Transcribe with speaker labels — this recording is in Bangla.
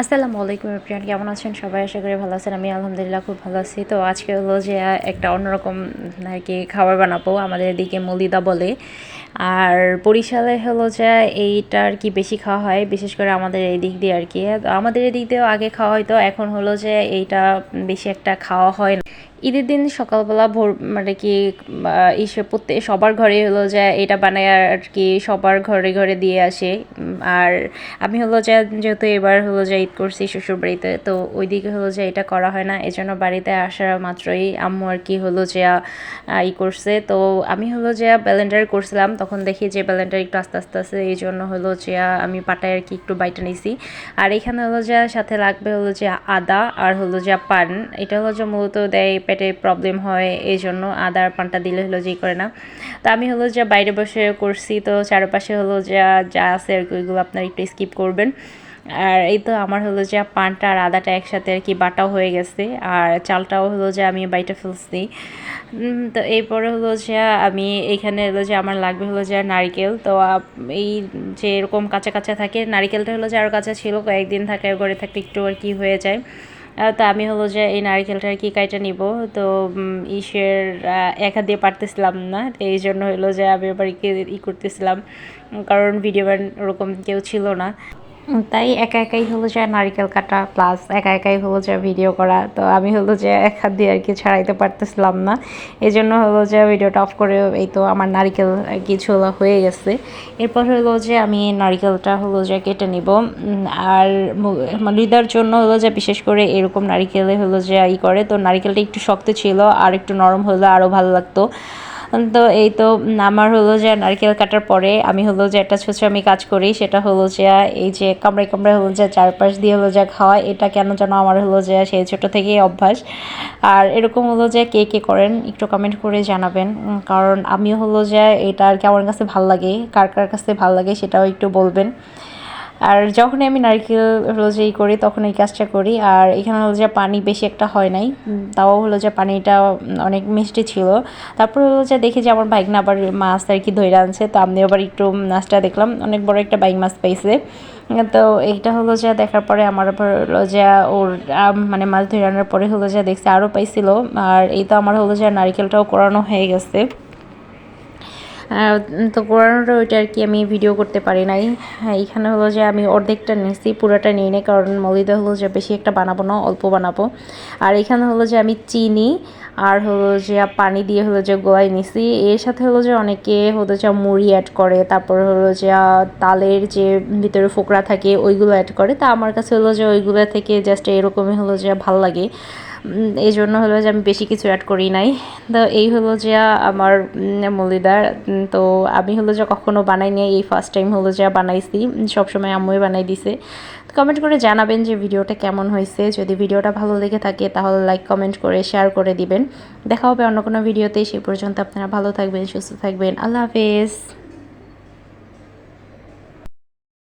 Speaker 1: আসসালামু আলাইকুম এভরিওয়ান, কেমন আছেন সবাই? আশা করি ভালো আছেন। আমি আলহামদুলিল্লাহ খুব ভালো আছি। তো আজকে হলো যে একটা অন্যরকম আর কি খাবার বানাবো, আমাদের এদিকে মলিদা বলে। আর বরিশালে হলো যে এইটা আর কি বেশি খাওয়া হয়, বিশেষ করে আমাদের এই দিক দিয়ে আর কি। আমাদের এদিক দিয়েও আগে খাওয়া হয়তো, এখন হলো যে এইটা বেশি একটা খাওয়া হয় না। ঈদের দিন সকালবেলা ভোর মানে কি ইসে প্রত্যেক সবার ঘরে হলো যে এটা বানায় আর কি, সবার ঘরে ঘরে দিয়ে আসে। আর আমি হলো যে যেহেতু এবার হলো যে ঈদ করছি শ্বশুর বাড়িতে, তো ওইদিকে হলো যে এটা করা হয় না, এজন্য বাড়িতে আসা মাত্রই আম্মু আর কি হলো যে ই করছে। তো আমি হলো যে ব্লেন্ডার করছিলাম, তখন দেখি যে ব্লেন্ডার একটু আস্তে আস্তে আছে, এই জন্য হলো যে আমি পাটায় আর কি একটু বাইটা নিছি। আর এখানে হলো যে সাথে লাগবে হলো যে আদা আর হলো যে পান। এটা হলো যে মূলত দেয় পেটে প্রবলেম হয়, এই জন্য আদা আর পানটা দিলে হলো যে করে না। তো আমি হলো যে বাইরে বসে করছি, তো চারপাশে হলো যে যা আছে আর কি ওইগুলো আপনারা একটু স্কিপ করবেন। আর এই তো আমার হলো যে পানটা আর আদাটা একসাথে আর কি বাটাও হয়ে গেছে, আর চালটাও হলো যে আমি বাইটা ফেলছি। তো এরপরে হলো যে আমি এইখানে হলো যে আমার লাগবে হলো যে নারিকেল। তো এই যে এরকম কাঁচা কাঁচা থাকে নারিকেলটা হলো যে আরও কাঁচা ছিল, কয়েকদিন থাকে ঘরে থাকলে একটু আর কি হয়ে যায়। তো আমি হলো যে এই নারিকেলটা আর কি কাইটা নিব। তো ইসের এক হাত দিয়ে পারতেছিলাম না, এই জন্য হলো যে আমি আবার করতেছিলাম, কারণ ভিডিও ম্যান ওরকম কেউ ছিল না। তাই একা একাই হলো যে নারিকেল কাটা প্লাস একা একাই হলো যে ভিডিও করা। তো আমি হলো যে এক হাত দিয়ে আর কি ছাড়াইতে পারতেছিলাম না, এই জন্য হলো যে ভিডিওটা অফ করে এই তো আমার নারিকেল আর কি ছোলা হয়ে গেছে। এরপর হলো যে আমি নারিকেলটা হলো যে কেটে নিব। আর মলিদার জন্য হলো যে বিশেষ করে এরকম নারিকেলে হলো যে করে, তো নারিকেলটা একটু শক্ত ছিল, আর একটু নরম হলে আরও ভালো লাগতো। তো এই তো আমার হলো যে নারকেল কাটার পরে আমি হলো যে একটা ছোট আমি কাজ করি, সেটা হলো যে এই যে কামড়ে কামড়ে হলো যে চারপাশ দিয়ে হলো যে খাওয়া, এটা কেন যেন আমার হলো যে সেই ছোটো থেকেই অভ্যাস। আর এরকম হলো যে কে কে করেন একটু কমেন্ট করে জানাবেন, কারণ আমিও হলো যে এটা আর কি আমার কাছে ভালো লাগে, কার কার কাছে ভালো লাগে সেটাও একটু বলবেন। আর যখনই আমি নারকেল হলো যে করি তখন এই কাজটা করি। আর এখানে হলো যে পানি বেশি একটা হয় নাই, তাও হলো যে পানিটা অনেক মিষ্টি ছিল। তারপর হলো যে দেখি যে আমার ভাইগনা আবার মাছ আর কি ধরে আনছে, তো আমি আবার একটু মাছটা দেখলাম, অনেক বড় একটা বাইক মাছ পাইছে। তো এইটা হলো যে দেখার পরে আমার আবার হলো যে ওর মানে মাছ ধরে আনার পরে হলো যে দেখছি আরও পাইছিল। আর এই তো আমার হলো যে নারকেলটাও কোরানো হয়ে গেছে। তো কোরানোটা ওইটা আর কি আমি ভিডিও করতে পারি নাই। এইখানে হলো যে আমি অর্ধেকটা নিয়েছি, পুরোটা নিয়ে নেই, কারণ মলিদা হলো যে বেশি একটা বানাবো না, অল্প বানাবো। আর এখানে হলো যে আমি চিনি আর হলো যে পানি দিয়ে হলো যে গোলাই নিছি। এর সাথে হলো যে অনেকে হলো যে মুড়ি অ্যাড করে, তারপর হলো যে তালের যে ভিতরে ফোকরা থাকে ওইগুলো অ্যাড করে। তা আমার কাছে হলো যে ওইগুলো থেকে জাস্ট এরকমই হলো যে ভাল লাগে, এই জন্য হলো যে আমি বেশি কিছু অ্যাড করি নাই। তো এই হলো যে আমার মলিদার। তো আমি হলো যে কখনো বানাই নি, এই ফার্স্ট টাইম হলো যে বানাইছি, সবসময় আম্মুই বানাই দিছে। তো কমেন্ট করে জানাবেন যে ভিডিওটা কেমন হয়েছে। যদি ভিডিওটা ভালো লেগে থাকে তাহলে লাইক কমেন্ট করে শেয়ার করে দিবেন। দেখা হবে অন্য কোনো ভিডিওতে, সেই পর্যন্ত আপনারা ভালো থাকবেন, সুস্থ থাকবেন। আল্লাহ হাফেজ।